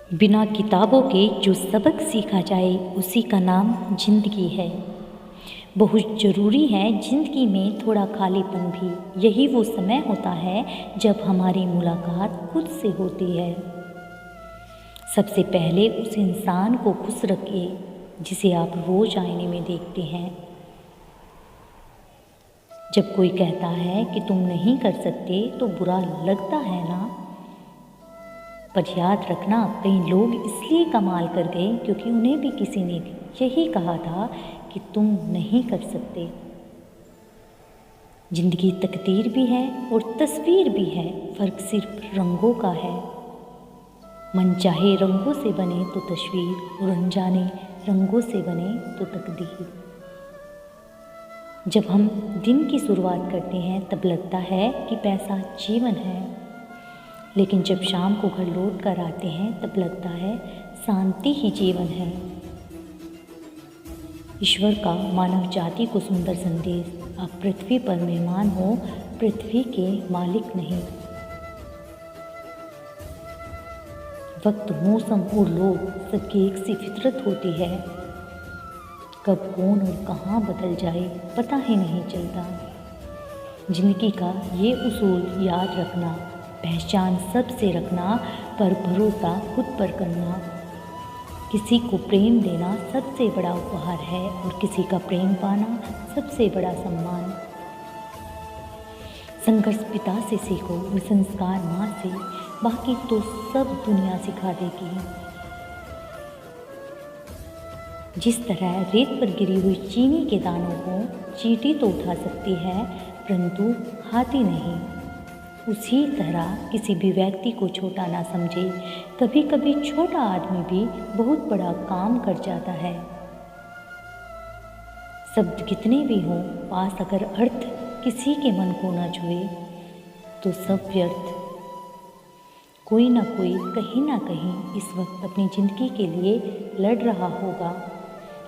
बिना किताबों के जो सबक सीखा जाए उसी का नाम ज़िंदगी है। बहुत ज़रूरी है ज़िंदगी में थोड़ा खालीपन भी। यही वो समय होता है जब हमारी मुलाकात खुद से होती है। सबसे पहले उस इंसान को खुश रखिए जिसे आप रोज़ आईने में देखते हैं। जब कोई कहता है कि तुम नहीं कर सकते तो बुरा लगता है ना, पर याद रखना कई लोग इसलिए कमाल कर गए क्योंकि उन्हें भी किसी ने यही कहा था कि तुम नहीं कर सकते। जिंदगी तकदीर भी है और तस्वीर भी है, फ़र्क सिर्फ रंगों का है। मन चाहे रंगों से बने तो तस्वीर और अनजाने रंगों से बने तो तकदीर। जब हम दिन की शुरुआत करते हैं तब लगता है कि पैसा जीवन है, लेकिन जब शाम को घर लौट कर आते हैं तब लगता है शांति ही जीवन है। ईश्वर का मानव जाति को सुंदर संदेश, आप पृथ्वी पर मेहमान हो, पृथ्वी के मालिक नहीं। वक्त, मौसम और लोग सबकी एक सी फितरत होती है। कब कौन और कहाँ बदल जाए पता ही नहीं चलता। जिंदगी का ये उसूल याद रखना, पहचान सबसे रखना, पर भरोसा खुद पर करना। किसी को प्रेम देना सबसे बड़ा उपहार है और किसी का प्रेम पाना सबसे बड़ा सम्मान। संघर्ष पिता से सीखो और संस्कार माँ से, बाकी तो सब दुनिया सिखा देगी। जिस तरह रेत पर गिरी हुई चीनी के दानों को चींटी तो उठा सकती है परंतु हाथी नहीं, उसी तरह किसी भी व्यक्ति को छोटा ना समझे। कभी कभी छोटा आदमी भी बहुत बड़ा काम कर जाता है। शब्द कितने भी हों, पास अगर अर्थ किसी के मन को ना छुए तो सब व्यर्थ। कोई ना कोई कहीं ना कहीं इस वक्त अपनी ज़िंदगी के लिए लड़ रहा होगा।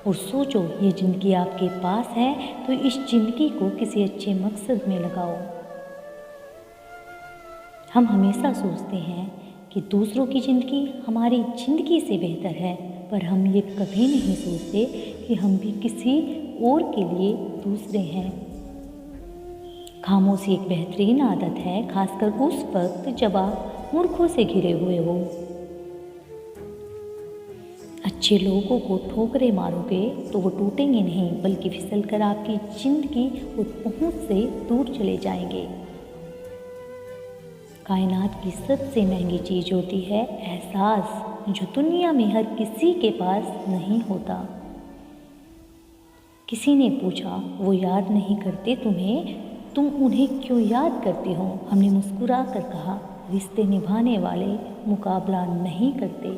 और सोचो, ये ज़िंदगी आपके पास है तो इस ज़िंदगी को किसी अच्छे मकसद में लगाओ। हम हमेशा सोचते हैं कि दूसरों की ज़िंदगी हमारी ज़िंदगी से बेहतर है, पर हम ये कभी नहीं सोचते कि हम भी किसी और के लिए दूसरे हैं। खामोशी एक बेहतरीन आदत है, खासकर उस वक्त जब आप मूर्खों से घिरे हुए हो। अच्छे लोगों को ठोकरे मारोगे तो वो टूटेंगे नहीं, बल्कि फिसल कर आपकी ज़िंदगी और पहुँच से दूर चले जाएंगे। कायनात की सबसे महंगी चीज़ होती है एहसास, जो दुनिया में हर किसी के पास नहीं होता। किसी ने पूछा, वो याद नहीं करते तुम्हें, तुम उन्हें क्यों याद करते हो? हमने मुस्कुरा कर कहा, रिश्ते निभाने वाले मुकाबला नहीं करते।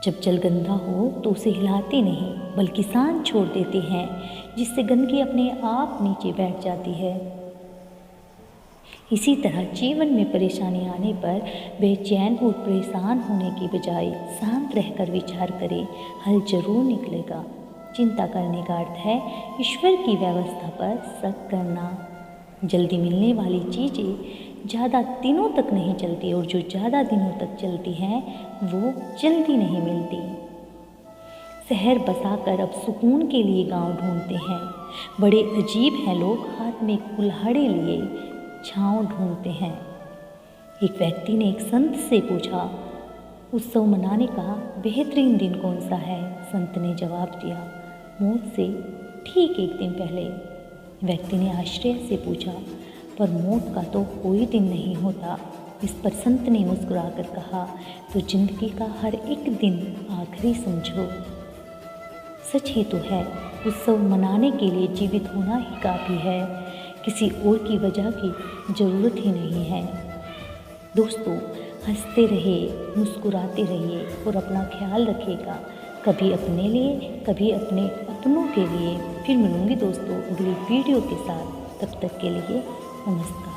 जब जल गंदा हो तो उसे हिलाते नहीं बल्कि सान छोड़ देते हैं, जिससे गंदगी अपने आप नीचे बैठ जाती है। इसी तरह जीवन में परेशानी आने पर बेचैन और परेशान होने की बजाय शांत रहकर विचार करें, हल जरूर निकलेगा। चिंता करने का अर्थ है ईश्वर की व्यवस्था पर शक करना। जल्दी मिलने वाली चीज़ें ज़्यादा दिनों तक नहीं चलती और जो ज़्यादा दिनों तक चलती हैं वो जल्दी नहीं मिलती। शहर बसाकर अब सुकून के लिए गांव ढूंढते हैं। बड़े अजीब हैं लोग, हाथ में कुल्हाड़ी लिए छाँव ढूंढते हैं। एक व्यक्ति ने एक संत से पूछा, उत्सव मनाने का बेहतरीन दिन कौन सा है? संत ने जवाब दिया, मौत से ठीक एक दिन पहले। व्यक्ति ने आश्चर्य से पूछा, पर मौत का तो कोई दिन नहीं होता। इस पर संत ने मुस्कुरा कर कहा, तो जिंदगी का हर एक दिन आखिरी समझो। सच ही तो है, उत्सव मनाने के लिए जीवित होना ही काफ़ी है, किसी और की वजह की ज़रूरत ही नहीं है। दोस्तों, हंसते रहिए, मुस्कुराते रहिए और अपना ख्याल रखिएगा, कभी अपने लिए कभी अपने अपनों के लिए। फिर मिलूंगी दोस्तों अगली वीडियो के साथ, तब तक के लिए नमस्कार।